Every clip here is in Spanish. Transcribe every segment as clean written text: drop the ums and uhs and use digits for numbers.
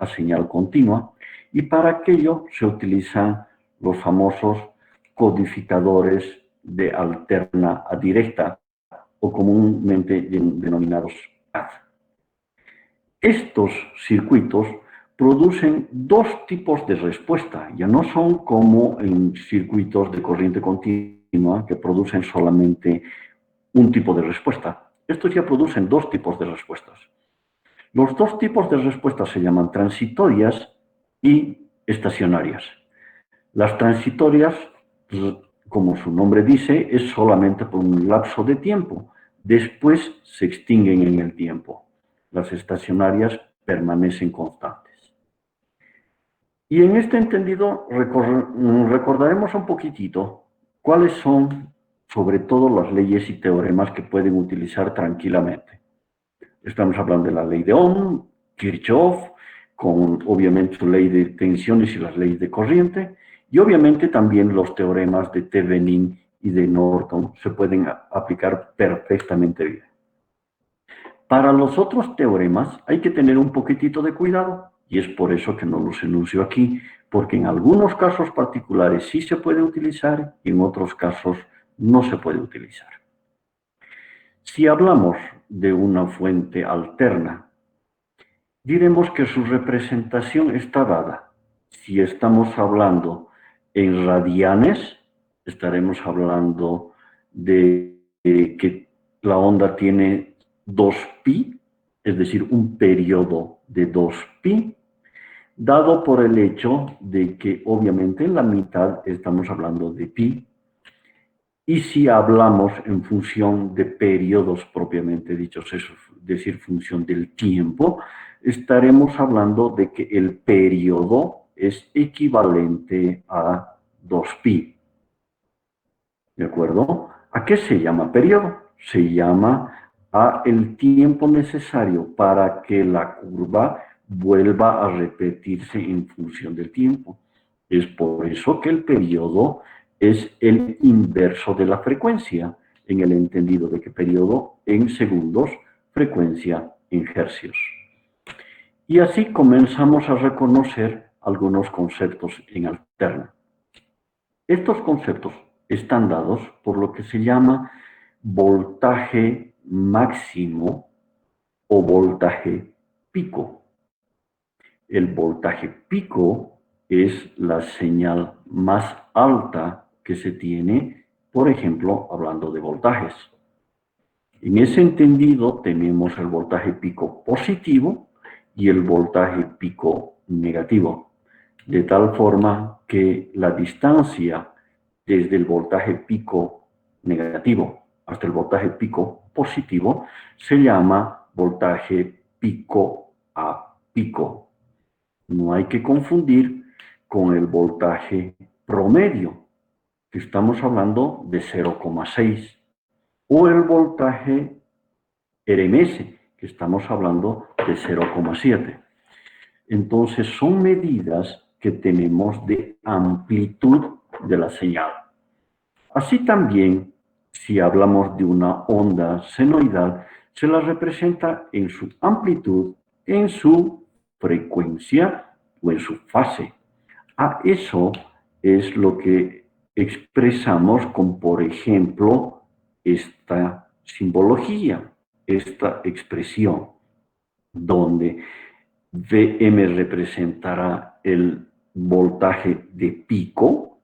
señal continua, y para aquello se utilizan los famosos codificadores de alterna a directa, o comúnmente denominados CAD. Estos circuitos producen dos tipos de respuesta, ya no son como en circuitos de corriente continua que producen solamente un tipo de respuesta. Estos ya producen dos tipos de respuestas. Los dos tipos de respuestas se llaman transitorias y estacionarias. Las transitorias, como su nombre dice, es solamente por un lapso de tiempo. Después se extinguen en el tiempo. Las estacionarias permanecen constantes. Y en este entendido recordaremos un poquitito cuáles son, sobre todo, las leyes y teoremas que pueden utilizar tranquilamente. Estamos hablando de la ley de Ohm, Kirchhoff, con obviamente su ley de tensiones y las leyes de corriente, y obviamente también los teoremas de Thevenin y de Norton se pueden aplicar perfectamente bien. Para los otros teoremas hay que tener un poquitito de cuidado, y es por eso que no los enuncio aquí, porque en algunos casos particulares sí se puede utilizar y en otros casos no se puede utilizar. Si hablamos de una fuente alterna, diremos que su representación está dada. Si estamos hablando en radianes, estaremos hablando de que la onda tiene 2π, es decir, un periodo de 2π, dado por el hecho de que obviamente en la mitad estamos hablando de pi. Y si hablamos en función de periodos propiamente dichos, es decir, función del tiempo, estaremos hablando de que el periodo es equivalente a 2π. ¿De acuerdo? ¿A qué se llama periodo? Se llama a el tiempo necesario para que la curva vuelva a repetirse en función del tiempo. Es por eso que el periodo es el inverso de la frecuencia, en el entendido de que periodo en segundos, frecuencia en hercios. Y así comenzamos a reconocer algunos conceptos en alterna. Estos conceptos están dados por lo que se llama voltaje máximo o voltaje pico. El voltaje pico es la señal más alta que se tiene, por ejemplo, hablando de voltajes. En ese entendido tenemos el voltaje pico positivo y el voltaje pico negativo, de tal forma que la distancia desde el voltaje pico negativo hasta el voltaje pico positivo se llama voltaje pico a pico. No hay que confundir con el voltaje promedio, que estamos hablando de 0,6, o el voltaje RMS, que estamos hablando de 0,7. Entonces son medidas que tenemos de amplitud de la señal. Así también, si hablamos de una onda senoidal, se la representa en su amplitud, en su frecuencia o en su fase. A eso es lo que expresamos con, por ejemplo, esta simbología, esta expresión, donde Vm representará el voltaje de pico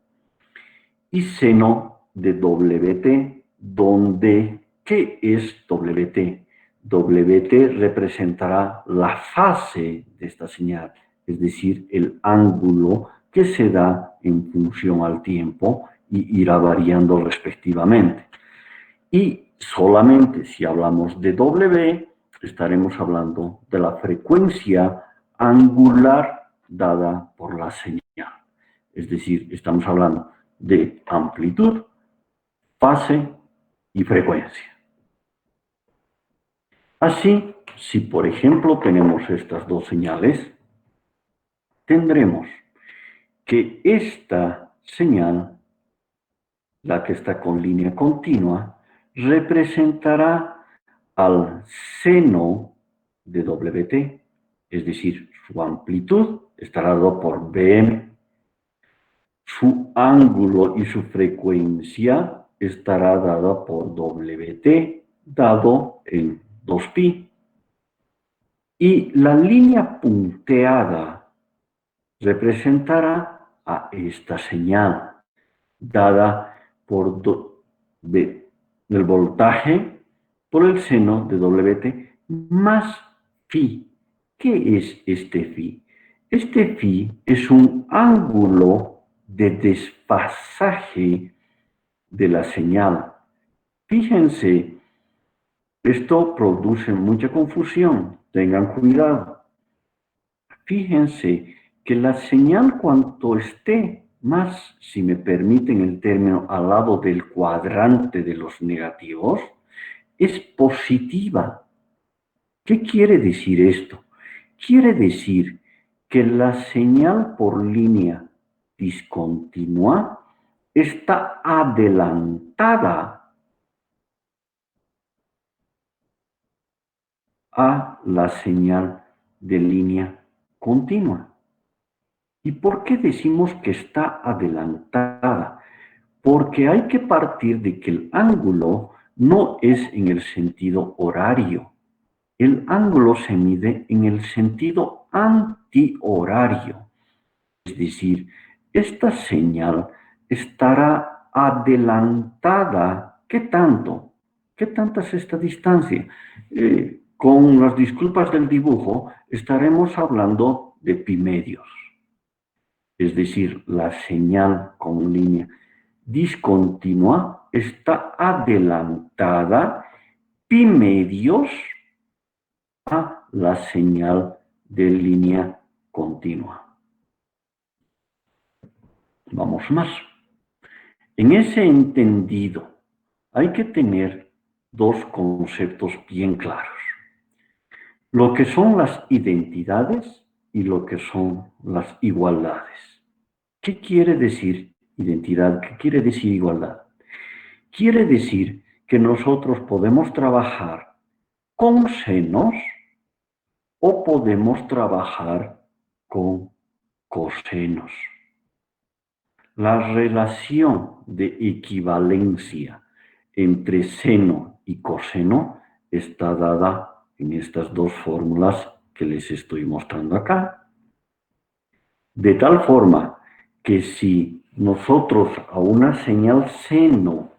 y seno de Wt, donde, ¿qué es Wt? Wt representará la fase de esta señal, es decir, el ángulo que se da en función al tiempo y irá variando respectivamente. Y solamente si hablamos de W, estaremos hablando de la frecuencia angular dada por la señal. Es decir, estamos hablando de amplitud, fase y frecuencia. Así, si por ejemplo tenemos estas dos señales, tendremos que esta señal, la que está con línea continua, representará al seno de Wt, es decir, su amplitud estará dado por Bm, su ángulo y su frecuencia estará dada por Wt, dado en 2pi. Y la línea punteada representará a esta señal, dada por el voltaje por el seno de Wt más phi. ¿Qué es este phi? Este phi es un ángulo de desfasaje de la señal. Fíjense, esto produce mucha confusión, tengan cuidado. Fíjense que la señal cuanto esté más, si me permiten el término, al lado del cuadrante de los negativos, es positiva. ¿Qué quiere decir esto? Quiere decir que la señal por línea discontinua está adelantada a la señal de línea continua. ¿Y por qué decimos que está adelantada? Porque hay que partir de que el ángulo no es en el sentido horario. El ángulo se mide en el sentido antihorario. Es decir, esta señal estará adelantada. ¿Qué tanto? ¿Qué tanta es esta distancia? Con las disculpas del dibujo, estaremos hablando de pi medios. Es decir, la señal con línea discontinua está adelantada pi medios a la señal de línea continua. Vamos más. En ese entendido, hay que tener dos conceptos bien claros. Lo que son las identidades y lo que son las igualdades. ¿Qué quiere decir identidad? ¿Qué quiere decir igualdad? Quiere decir que nosotros podemos trabajar con senos o podemos trabajar con cosenos. La relación de equivalencia entre seno y coseno está dada en estas dos fórmulas que les estoy mostrando acá. De tal forma que si nosotros a una señal seno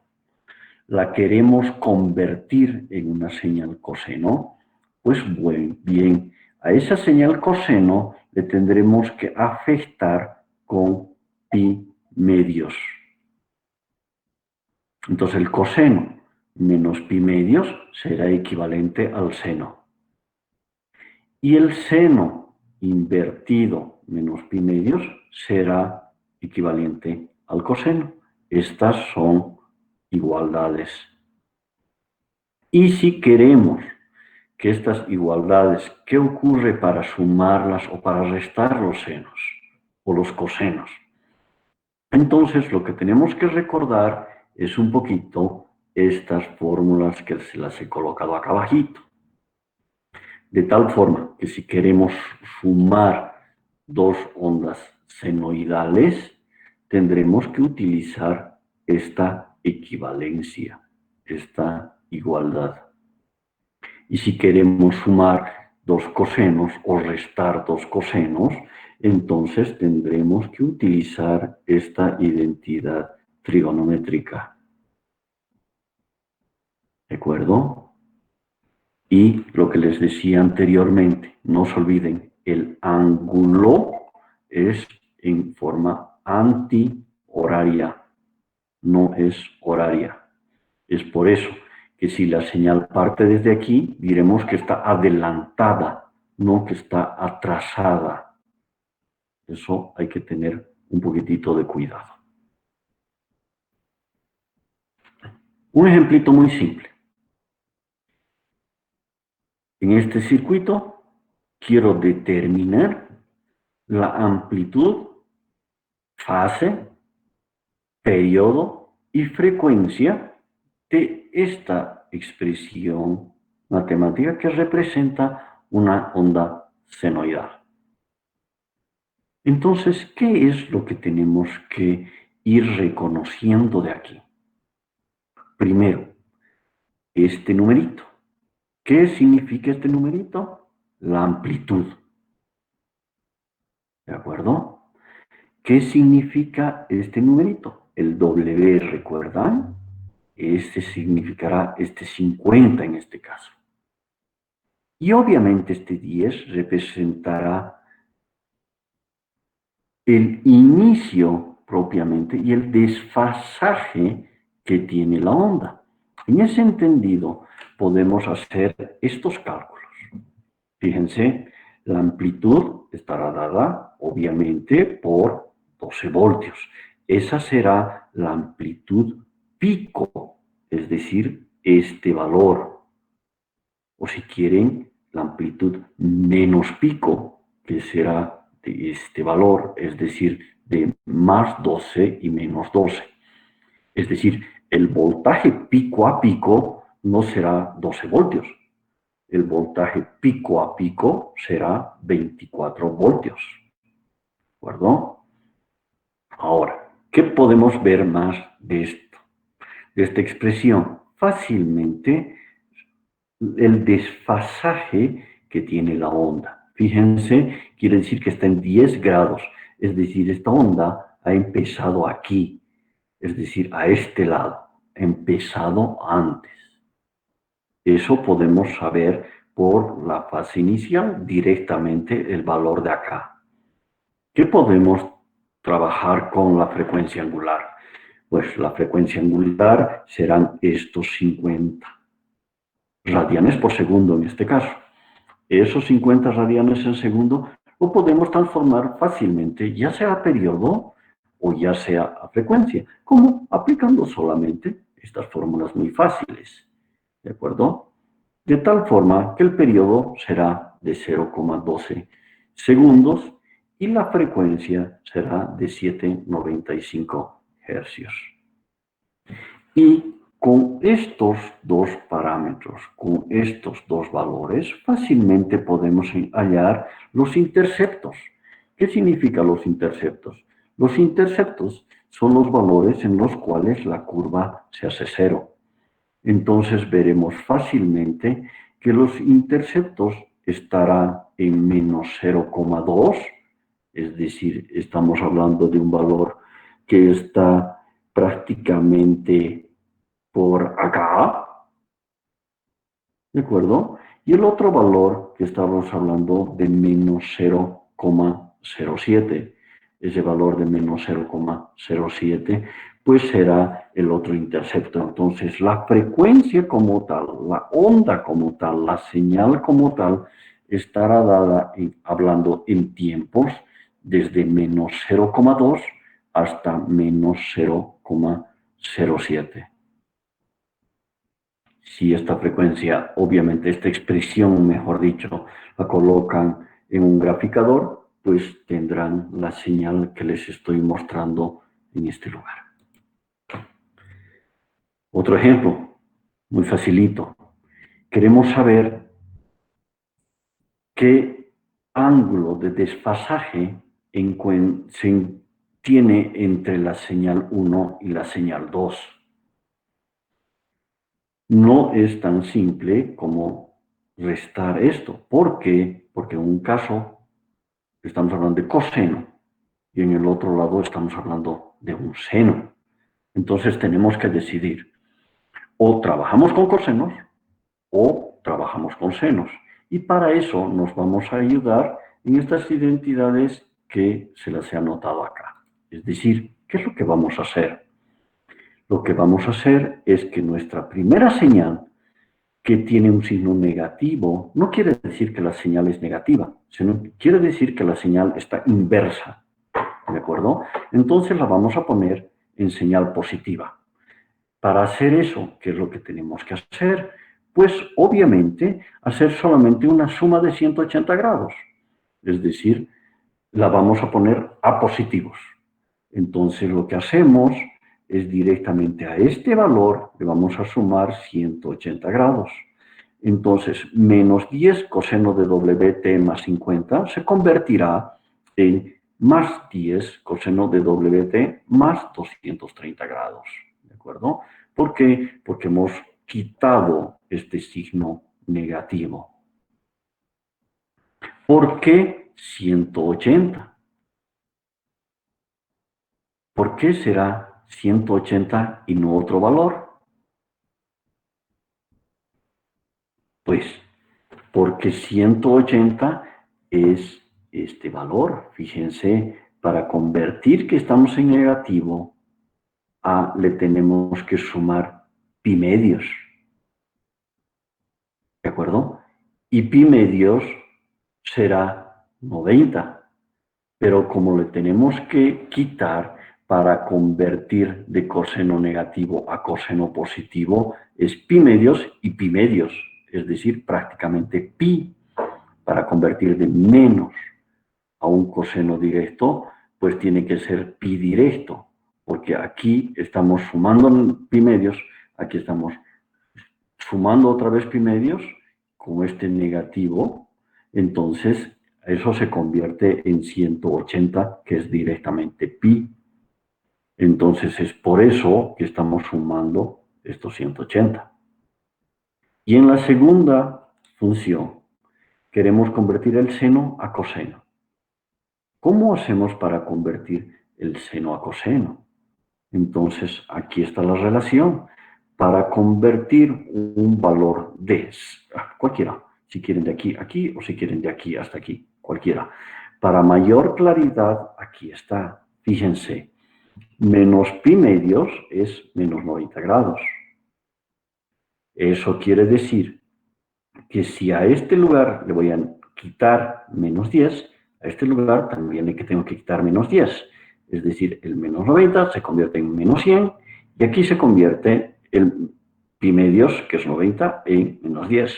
la queremos convertir en una señal coseno, pues bien, a esa señal coseno le tendremos que afectar con pi medios. Entonces el coseno menos pi medios será equivalente al seno. Y el seno invertido menos pi medios será equivalente al coseno. Estas son igualdades. Y si queremos que estas igualdades, ¿qué ocurre para sumarlas o para restar los senos o los cosenos? Entonces lo que tenemos que recordar es un poquito estas fórmulas que se las he colocado acá abajito. De tal forma que si queremos sumar dos ondas senoidales, tendremos que utilizar esta equivalencia, esta igualdad. Y si queremos sumar dos cosenos o restar dos cosenos, entonces tendremos que utilizar esta identidad trigonométrica. ¿De acuerdo? Y lo que les decía anteriormente, no se olviden, el ángulo es en forma antihoraria, no es horaria. Es por eso que si la señal parte desde aquí, diremos que está adelantada, no que está atrasada. Eso hay que tener un poquitito de cuidado. Un ejemplito muy simple. En este circuito quiero determinar la amplitud, fase, periodo y frecuencia de esta expresión matemática que representa una onda senoidal. Entonces, ¿qué es lo que tenemos que ir reconociendo de aquí? Primero, este numerito. ¿Qué significa este numerito? La amplitud. ¿De acuerdo? ¿Qué significa este numerito? El W, ¿recuerdan? Este significará este 50 en este caso. Y obviamente este 10 representará el inicio propiamente y el desfasaje que tiene la onda. En ese entendido, podemos hacer estos cálculos. Fíjense, la amplitud estará dada, obviamente, por 12 voltios. Esa será la amplitud pico, es decir, este valor. O si quieren, la amplitud menos pico, que será de este valor, es decir, de más 12 y menos 12. Es decir, el voltaje pico a pico no será 12 voltios. El voltaje pico a pico será 24 voltios. ¿De acuerdo? Ahora, ¿qué podemos ver más de esto? De esta expresión. Fácilmente el desfasaje que tiene la onda. Fíjense, quiere decir que está en 10 grados. Es decir, esta onda ha empezado aquí. Es decir, a este lado. Ha empezado antes. Eso podemos saber por la fase inicial, directamente el valor de acá. ¿Qué podemos trabajar con la frecuencia angular? Pues la frecuencia angular serán estos 50 radianes por segundo en este caso. Esos 50 radianes en segundo lo podemos transformar fácilmente, ya sea a periodo o ya sea a frecuencia, como aplicando solamente estas fórmulas muy fáciles. ¿De acuerdo? De tal forma que el periodo será de 0,12 segundos y la frecuencia será de 795 hercios. Y con estos dos parámetros, con estos dos valores, fácilmente podemos hallar los interceptos. ¿Qué significan los interceptos? Los interceptos son los valores en los cuales la curva se hace cero. Entonces veremos fácilmente que los interceptos estarán en menos 0,2, es decir, estamos hablando de un valor que está prácticamente por acá, ¿de acuerdo? Y el otro valor que estamos hablando de menos 0,07, ese valor de menos 0,07, pues será el otro intercepto. Entonces, la frecuencia como tal, la onda como tal, la señal como tal, estará dada hablando en tiempos desde menos 0,2 hasta menos 0,07. Si esta frecuencia, obviamente esta expresión, mejor dicho, la colocan en un graficador, pues tendrán la señal que les estoy mostrando en este lugar. Otro ejemplo, muy facilito. Queremos saber qué ángulo de desfasaje se tiene entre la señal 1 y la señal 2. No es tan simple como restar esto. ¿Por qué? Porque en un caso estamos hablando de coseno y en el otro lado estamos hablando de un seno. Entonces tenemos que decidir, o trabajamos con cosenos o trabajamos con senos. Y para eso nos vamos a ayudar en estas identidades que se las he anotado acá. Es decir, ¿qué es lo que vamos a hacer? Lo que vamos a hacer es que nuestra primera señal, que tiene un signo negativo, no quiere decir que la señal es negativa, sino quiere decir que la señal está inversa. ¿De acuerdo? Entonces la vamos a poner en señal positiva. Para hacer eso, ¿qué es lo que tenemos que hacer? Pues obviamente hacer solamente una suma de 180 grados. Es decir, la vamos a poner a positivos. Entonces lo que hacemos es directamente a este valor le vamos a sumar 180 grados. Entonces, menos 10 coseno de WT más 50 se convertirá en más 10 coseno de WT más 230 grados, ¿de acuerdo? ¿Por qué? Porque hemos quitado este signo negativo. ¿Por qué 180? ¿Por qué será 180 y no otro valor? Pues porque 180 es este valor. Fíjense, para convertir que estamos en negativo, le tenemos que sumar pi medios, ¿de acuerdo? Y pi medios será 90, pero como le tenemos que quitar para convertir de coseno negativo a coseno positivo, es pi medios y pi medios, es decir, prácticamente pi. Para convertir de menos a un coseno directo, pues tiene que ser pi directo, porque aquí estamos sumando pi medios, aquí estamos sumando otra vez pi medios con este negativo, entonces eso se convierte en 180, que es directamente pi. Entonces es por eso que estamos sumando estos 180. Y en la segunda función, queremos convertir el seno a coseno. ¿Cómo hacemos para convertir el seno a coseno? Entonces, aquí está la relación. Para convertir un valor de cualquiera, si quieren de aquí a aquí o si quieren de aquí hasta aquí, cualquiera. Para mayor claridad, aquí está. Fíjense, menos pi medios es menos 90 grados. Eso quiere decir que si a este lugar le voy a quitar menos 10, a este lugar también le tengo que quitar menos 10. Es decir, el menos 90 se convierte en menos 100 y aquí se convierte el pi medios, que es 90, en menos 10.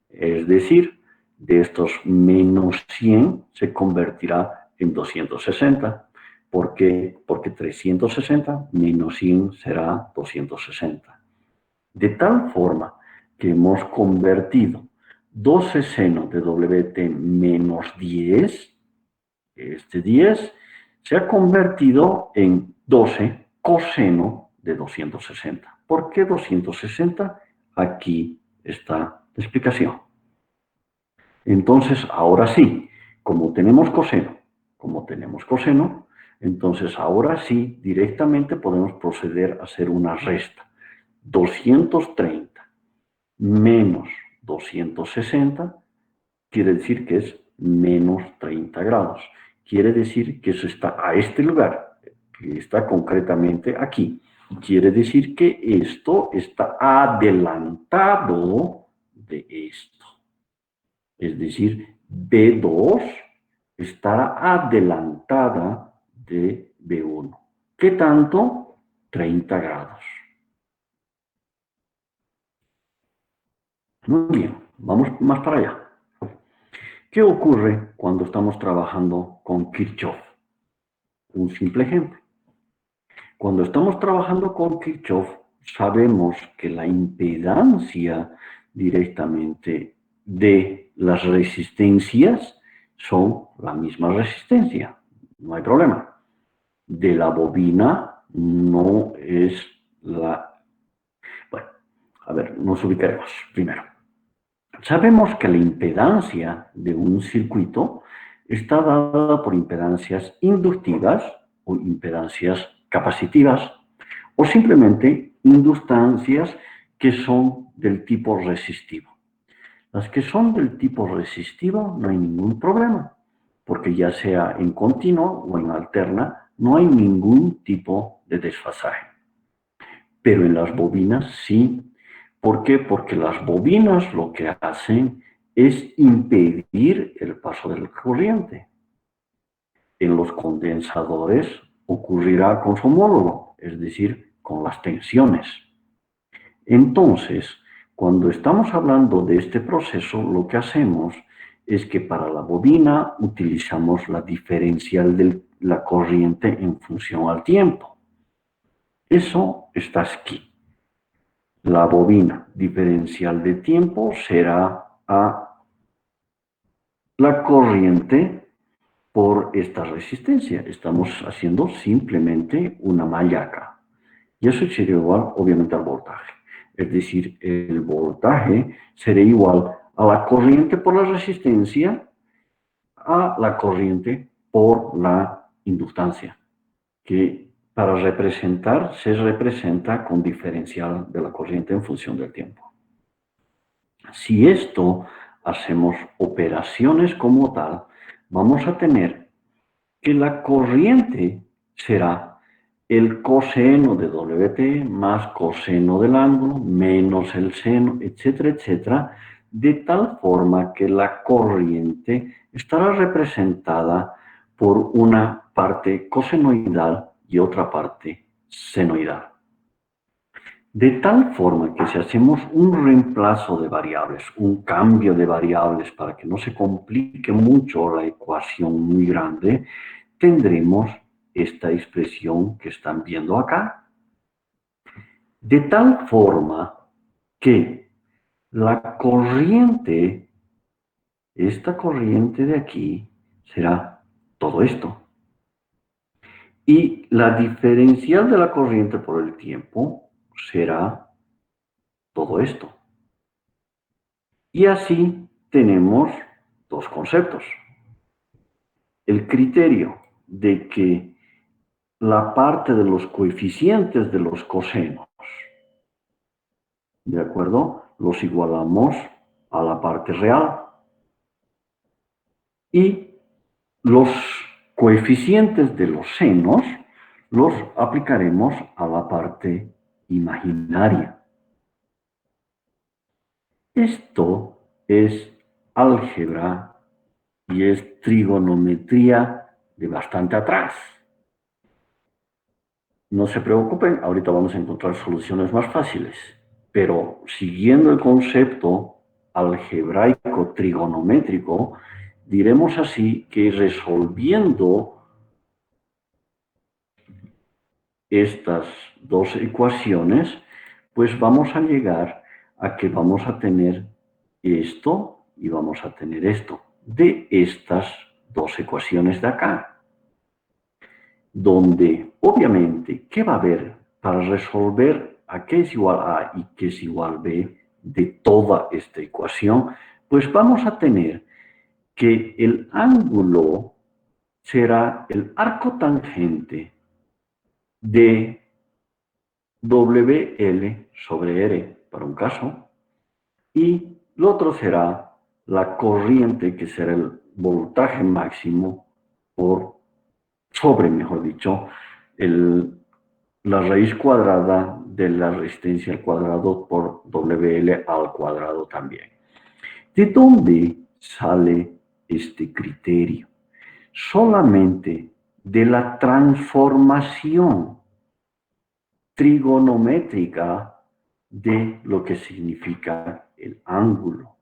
Es decir, de estos menos 100 se convertirá en 260. ¿Por qué? Porque 360 menos 100 será 260. De tal forma que hemos convertido 12 seno de WT menos 10, este 10, se ha convertido en 12 coseno de 260. ¿Por qué 260? Aquí está la explicación. Entonces, ahora sí, como tenemos coseno, entonces ahora sí, directamente podemos proceder a hacer una resta. 230 menos 260 quiere decir que es menos 30 grados. Quiere decir que eso está a este lugar, que está concretamente aquí. Quiere decir que esto está adelantado de esto. Es decir, B2 estará adelantada de B1. ¿Qué tanto? 30 grados. Muy bien, vamos más para allá. ¿Qué ocurre cuando estamos trabajando con Kirchhoff? Un simple ejemplo. Cuando estamos trabajando con Kirchhoff, sabemos que la impedancia directamente de las resistencias son la misma resistencia. No hay problema. De la bobina no es la... Bueno, a ver, nos ubicaremos primero. Sabemos que la impedancia de un circuito está dada por impedancias inductivas o impedancias capacitivas o simplemente inductancias que son del tipo resistivo. Las que son del tipo resistivo no hay ningún problema, porque ya sea en continuo o en alterna, no hay ningún tipo de desfasaje. Pero en las bobinas sí. ¿Por qué? Porque las bobinas lo que hacen es impedir el paso del corriente. En los condensadores ocurrirá con su homólogo, es decir, con las tensiones. Entonces, cuando estamos hablando de este proceso, lo que hacemos es que para la bobina utilizamos la diferencial de la corriente en función al tiempo. Eso está aquí. La bobina diferencial de tiempo será a la corriente por esta resistencia. Estamos haciendo simplemente una malla acá. Y eso sería igual, obviamente, al voltaje. Es decir, el voltaje sería igual a la corriente por la resistencia a la corriente por la inductancia, que para representar se representa con diferencial de la corriente en función del tiempo. Si esto hacemos operaciones como tal, vamos a tener que la corriente será el coseno de Wt más coseno del ángulo menos el seno, etcétera, etcétera, de tal forma que la corriente estará representada por una parte cosenoidal y otra parte senoidal. De tal forma que si hacemos un reemplazo de variables, un cambio de variables para que no se complique mucho la ecuación muy grande, tendremos esta expresión que están viendo acá. De tal forma que la corriente, esta corriente de aquí, será todo esto. Y la diferencial de la corriente por el tiempo será todo esto. Y así tenemos dos conceptos. El criterio de que la parte de los coeficientes de los cosenos, ¿de acuerdo? Los igualamos a la parte real. Y los coeficientes de los senos los aplicaremos a la parte imaginaria. Esto es álgebra y es trigonometría de bastante atrás. No se preocupen, ahorita vamos a encontrar soluciones más fáciles, pero siguiendo el concepto algebraico trigonométrico, diremos así que resolviendo estas dos ecuaciones, pues vamos a llegar a que vamos a tener esto y vamos a tener esto de estas dos ecuaciones de acá, donde obviamente, ¿qué va a haber para resolver a qué es igual a y qué es igual b de toda esta ecuación? Pues vamos a tener que el ángulo será el arco tangente de WL sobre R para un caso, y lo otro será la corriente, que será el voltaje máximo sobre, mejor dicho, la raíz cuadrada de la resistencia al cuadrado por WL al cuadrado también. ¿De dónde sale este criterio? Solamente de la transformación trigonométrica de lo que significa el ángulo.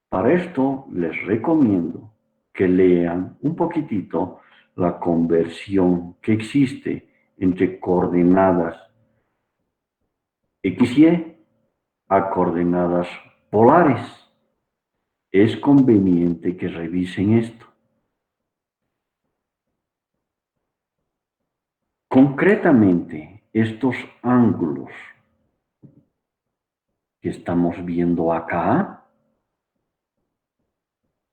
Para esto les recomiendo que lean un poquitito la conversión que existe entre coordenadas XY a coordenadas polares. Es conveniente que revisen esto. Concretamente, estos ángulos que estamos viendo acá,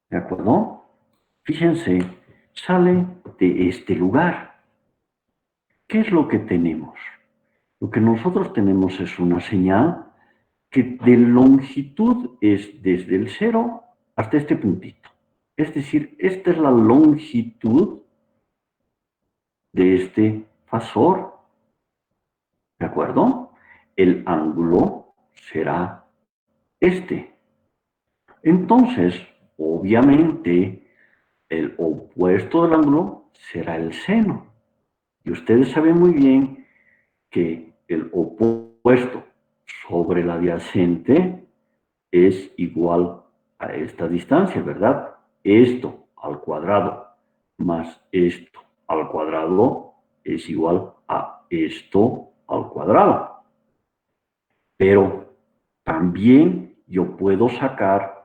¿de acuerdo? Fíjense, sale de este lugar. ¿Qué es lo que tenemos? Lo que nosotros tenemos es una señal que de longitud es desde el 0 hasta este puntito. Es decir, esta es la longitud de este fasor, ¿de acuerdo? El ángulo será este. Entonces, obviamente, el opuesto del ángulo será el seno. Y ustedes saben muy bien que el opuesto sobre el adyacente es igual a esta distancia, ¿verdad? Esto al cuadrado más esto al cuadrado es igual a esto al cuadrado. Pero también yo puedo sacar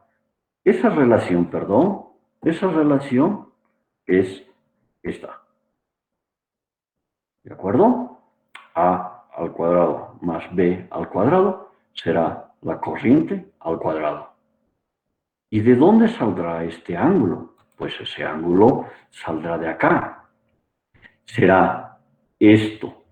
esa relación, es esta. ¿De acuerdo? A al cuadrado más B al cuadrado será la corriente al cuadrado. ¿Y de dónde saldrá este ángulo? Pues ese ángulo saldrá de acá. Será esto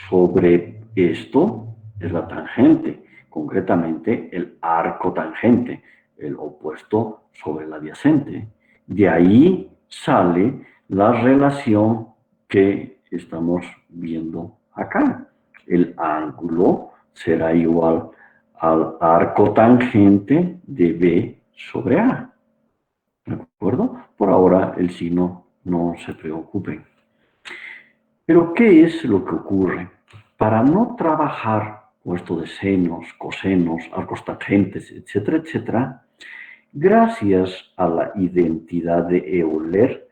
sobre esto, es la tangente, concretamente el arco tangente, el opuesto sobre el adyacente. De ahí sale la relación que estamos viendo acá. El ángulo será igual al arco tangente de B sobre A. ¿De acuerdo? Por ahora el signo no se preocupen. Pero ¿qué es lo que ocurre? Para no trabajar con esto de senos, cosenos, arcos tangentes, etcétera, etcétera, gracias a la identidad de Euler,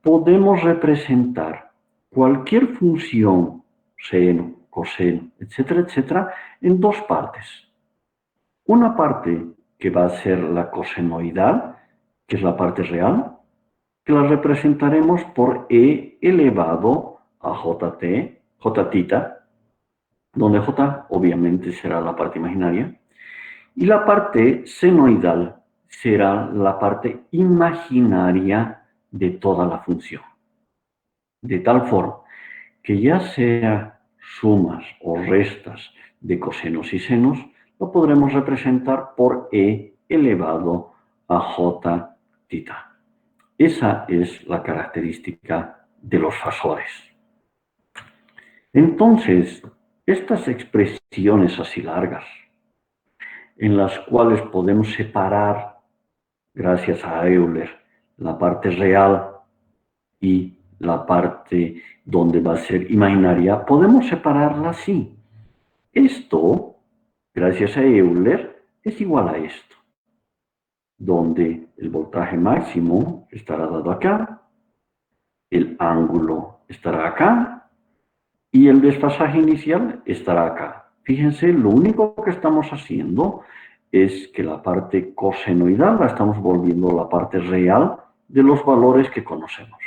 podemos representar cualquier función, seno, coseno, etcétera, etcétera, en dos partes. Una parte que va a ser la cosenoidal, que es la parte real, que la representaremos por e elevado a jθ, donde j obviamente será la parte imaginaria, y la parte senoidal será la parte imaginaria de toda la función. De tal forma que ya sea sumas o restas de cosenos y senos, lo podremos representar por e elevado a jθ. Esa es la característica de los fasores. Entonces, estas expresiones así largas, en las cuales podemos separar, gracias a Euler, la parte real y la parte donde va a ser imaginaria, podemos separarla así. Esto, gracias a Euler, es igual a esto, donde el voltaje máximo estará dado acá, el ángulo estará acá y el desfasaje inicial estará acá. Fíjense, lo único que estamos haciendo es que la parte cosenoidal la estamos volviendo la parte real de los valores que conocemos.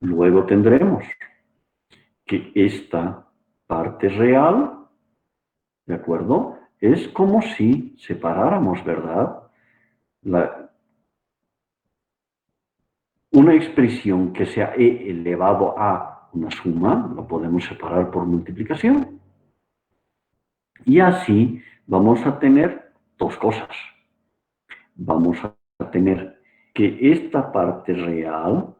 Luego tendremos que esta parte real, ¿de acuerdo? Es como si separáramos, ¿verdad? Una expresión que sea e elevado a una suma, lo podemos separar por multiplicación. Y así vamos a tener dos cosas. Vamos a tener que esta parte real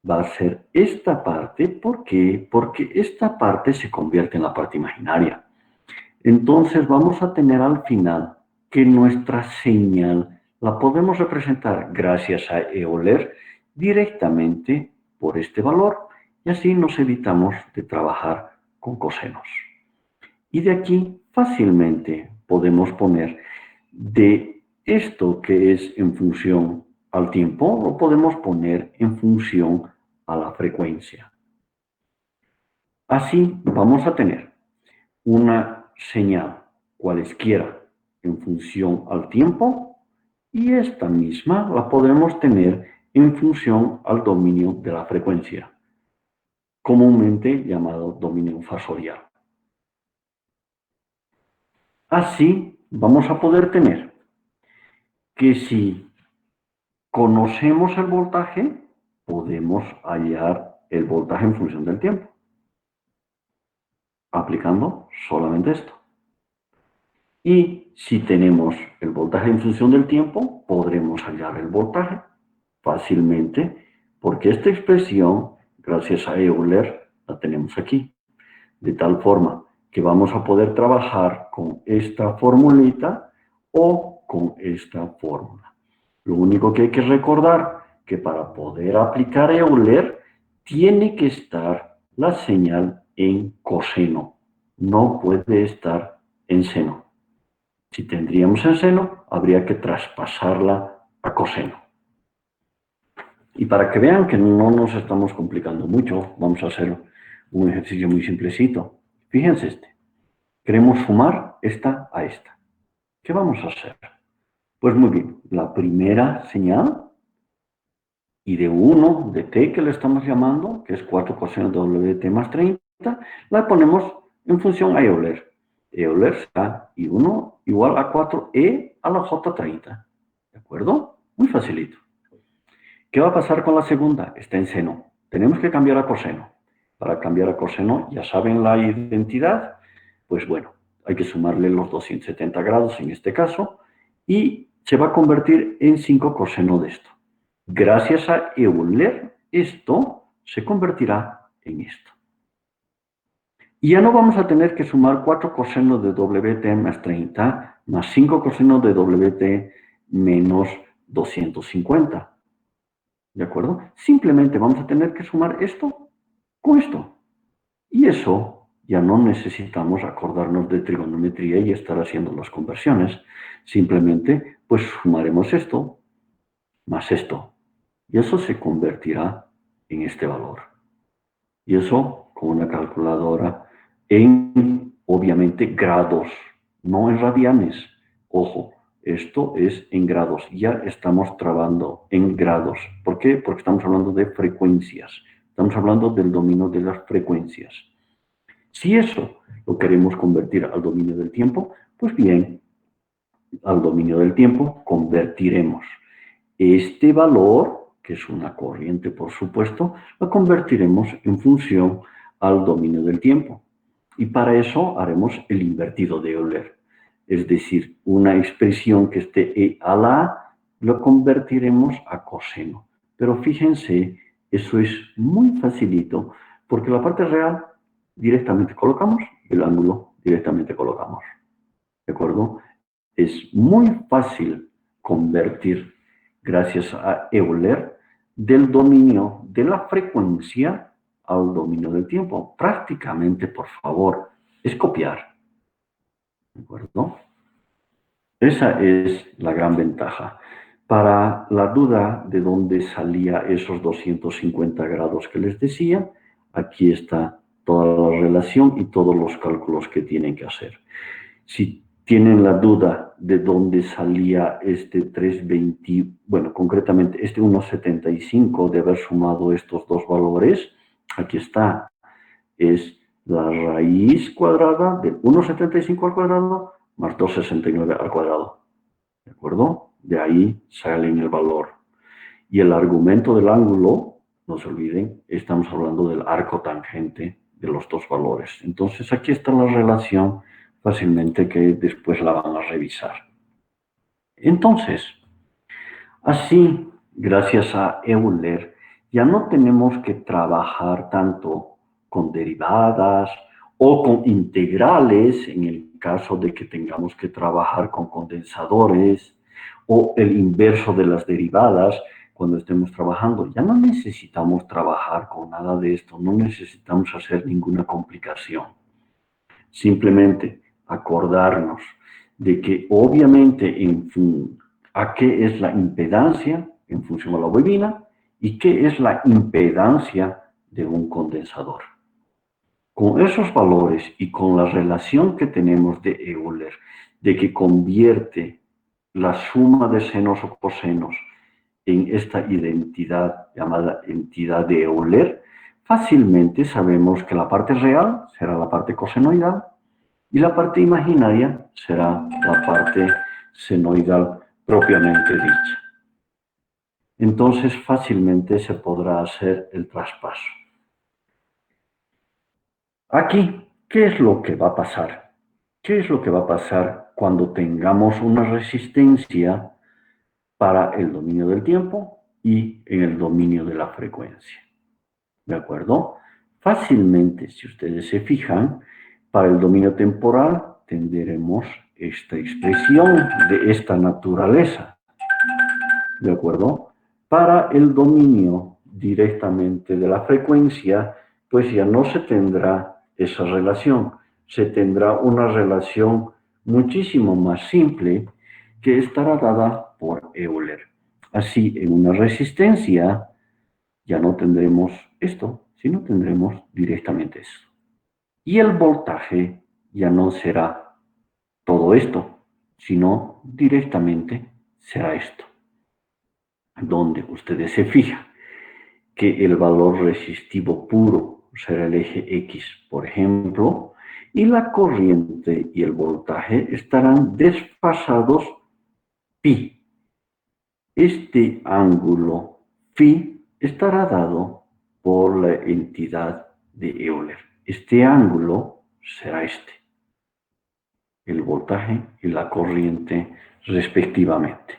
va a ser esta parte. ¿Por qué? Porque esta parte se convierte en la parte imaginaria. Entonces vamos a tener al final que nuestra señal la podemos representar gracias a Euler directamente por este valor y así nos evitamos de trabajar con cosenos. Y de aquí fácilmente podemos poner de esto que es en función al tiempo, lo podemos poner en función a la frecuencia. Así vamos a tener una señal cualesquiera en función al tiempo y esta misma la podremos tener en función al dominio de la frecuencia, comúnmente llamado dominio fasorial. Así vamos a poder tener que si conocemos el voltaje, podemos hallar el voltaje en función del tiempo, aplicando solamente esto. Y si tenemos el voltaje en función del tiempo, podremos hallar el voltaje fácilmente, porque esta expresión, gracias a Euler, la tenemos aquí. De tal forma que vamos a poder trabajar con esta formulita o con esta fórmula. Lo único que hay que recordar que para poder aplicar Euler, tiene que estar la señal en coseno. No puede estar en seno. Si tendríamos en seno, habría que traspasarla a coseno. Y para que vean que no nos estamos complicando mucho, vamos a hacer un ejercicio muy simplecito. Fíjense este. Queremos sumar esta a esta. ¿Qué vamos a hacer? Pues muy bien, la primera señal y de 1 de t que le estamos llamando, que es 4 coseno de w de t más 30, la ponemos en función a Euler. Euler será I1 igual a 4e a la j30. ¿De acuerdo? Muy facilito. ¿Qué va a pasar con la segunda? Está en seno. Tenemos que cambiar a coseno. Para cambiar a coseno, ya saben la identidad, pues bueno, hay que sumarle los 270 grados en este caso, y se va a convertir en 5 coseno de esto. Gracias a Euler, esto se convertirá en esto. Y ya no vamos a tener que sumar 4 coseno de WT más 30 más 5 coseno de WT menos 250. ¿De acuerdo? Simplemente vamos a tener que sumar esto con esto. Y eso ya no necesitamos acordarnos de trigonometría y estar haciendo las conversiones. Simplemente, pues sumaremos esto más esto. Y eso se convertirá en este valor. Y eso con una calculadora en, obviamente, grados, no en radianes. Ojo, esto es en grados. Ya estamos trabajando en grados. ¿Por qué? Porque estamos hablando de frecuencias. Estamos hablando del dominio de las frecuencias. Si eso lo queremos convertir al dominio del tiempo, pues bien, al dominio del tiempo convertiremos este valor, que es una corriente por supuesto, lo convertiremos en función al dominio del tiempo. Y para eso haremos el invertido de Euler. Es decir, una expresión que esté e a la a, lo convertiremos a coseno. Pero fíjense, eso es muy facilito, porque la parte real directamente colocamos, el ángulo directamente colocamos. ¿De acuerdo? Es muy fácil convertir, gracias a Euler, del dominio de la frecuencia al dominio del tiempo. Prácticamente, por favor, es copiar. ¿De acuerdo? Esa es la gran ventaja. Para la duda de dónde salía esos 250 grados que les decía, aquí está toda la relación y todos los cálculos que tienen que hacer. Si tienen la duda de dónde salía este 320, bueno, concretamente este 1,75 de haber sumado estos dos valores, aquí está, es la raíz cuadrada del 1,75 al cuadrado más 2,69 al cuadrado, ¿de acuerdo? De ahí salen el valor. Y el argumento del ángulo, no se olviden, estamos hablando del arco tangente de los dos valores. Entonces aquí está la relación fácilmente que después la van a revisar. Entonces, así, gracias a Euler, ya no tenemos que trabajar tanto con derivadas o con integrales en el caso de que tengamos que trabajar con condensadores o el inverso de las derivadas cuando estemos trabajando. Ya no necesitamos trabajar con nada de esto, no necesitamos hacer ninguna complicación. Simplemente acordarnos de que obviamente a qué es la impedancia en función a la bobina y qué es la impedancia de un condensador. Con esos valores y con la relación que tenemos de Euler, de que convierte la suma de senos o cosenos en esta identidad llamada entidad de Euler, fácilmente sabemos que la parte real será la parte cosenoidal y la parte imaginaria será la parte senoidal propiamente dicha. Entonces fácilmente se podrá hacer el traspaso. Aquí, ¿qué es lo que va a pasar? ¿Qué es lo que va a pasar cuando tengamos una resistencia para el dominio del tiempo y en el dominio de la frecuencia? ¿De acuerdo? Fácilmente, si ustedes se fijan, para el dominio temporal tendremos esta expresión de esta naturaleza. ¿De acuerdo? Para el dominio directamente de la frecuencia, pues ya no se tendrá esa relación. Se tendrá una relación muchísimo más simple que estará dada por Euler. Así, en una resistencia ya no tendremos esto, sino tendremos directamente esto. Y el voltaje ya no será todo esto, sino directamente será esto. Donde ustedes se fijan, que el valor resistivo puro será el eje X, por ejemplo, y la corriente y el voltaje estarán desfasados pi. Este ángulo phi estará dado por la entidad de Euler. Este ángulo será este, el voltaje y la corriente respectivamente.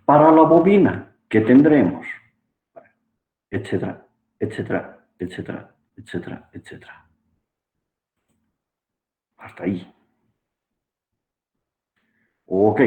Para la bobina, ¿qué tendremos? Etcétera, etcétera, etcétera, etcétera, etcétera. Hasta ahí. Ok.